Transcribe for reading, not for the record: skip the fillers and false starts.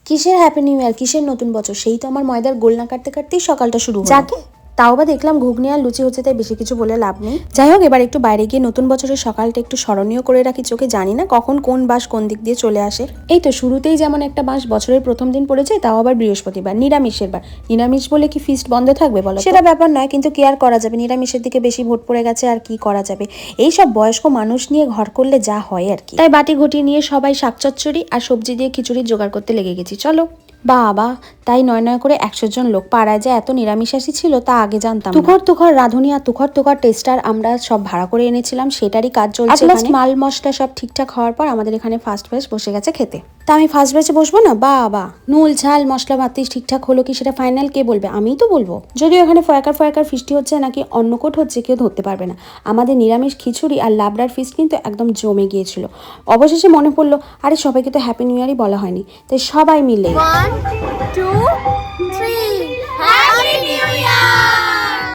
কিসের happy new year, কিসের নতুন বছর? সেই তো আমার ময়দার গোলনা কাটতে কাটতেই সকালটা শুরু হলো। যাকে তাও বা দেখলাম ঘুগনি আর লুচি হচ্ছে, তাই বেশি কিছু বলে লাভ নেই। যাই হোক, এবার একটু বাইরে গিয়ে নতুন বছরের সকালটা একটু স্মরণীয় করে রাখি চোখে। জানি না কখন কোন বাস কোন দিক দিয়ে চলে আসে। এই তো শুরুতেই যেমন একটা বাস বছরের প্রথম দিন পড়েছে, তাও আবার বৃহস্পতিবার, নিরামিষের বার। নিরামিষ বলে কি ফিস্ট বন্ধ থাকবে বলো? সেটা ব্যাপার নয়, কিন্তু কি আর করা যাবে, নিরামিষের দিকে বেশি ভোট পড়ে গেছে, আর কি করা যাবে। এইসব বয়স্ক মানুষ নিয়ে ঘর করলে যা হয় আর কি। তাই বাটি ঘটি নিয়ে সবাই শাক চচ্চড়ি আর সবজি দিয়ে খিচুড়ির জোগাড় করতে লেগে গেছি। চলো বাবা, তাই নয় নয় করে 100 জন লোক। পাড়ায় যে এত নিরামিষাশী ছিল তা আগে জানতাম না। তুখর তুখর রাঁধুনি আর তুখর তুখর টেস্টার আমরা সব ভাড়া করে এনেছিলাম, সেটারই কাজ চলছে এখানে। মাল মশলা সব ঠিকঠাক হওয়ার পর আমাদের এখানে ফার্স্ট ব্যাচ বসে গেছে খেতে। তা আমি ফার্স্ট ব্যাচে বসবো না? বাবা, নুল ঝাল মশলা মাত্রি ঠিকঠাক হলো কি সেটা ফাইনাল কে বলবে? আমিই তো বলবো। যদিও এখানে ফয়াকার ফয়াকার ফিস্টি হচ্ছে নাকি অন্নকূট হচ্ছে কেউ ধরতে পারবে না। আমাদের নিরামিষ খিচুড়ি আর লাবড়ার ফিস্ট কিন্তু একদম জমে গিয়েছিল। অবশেষে মনে পড়লো, আরে সবাইকে তো হ্যাপি নিউ ইয়ারই বলা হয়নি, তাই সবাই মিলে 1, 2,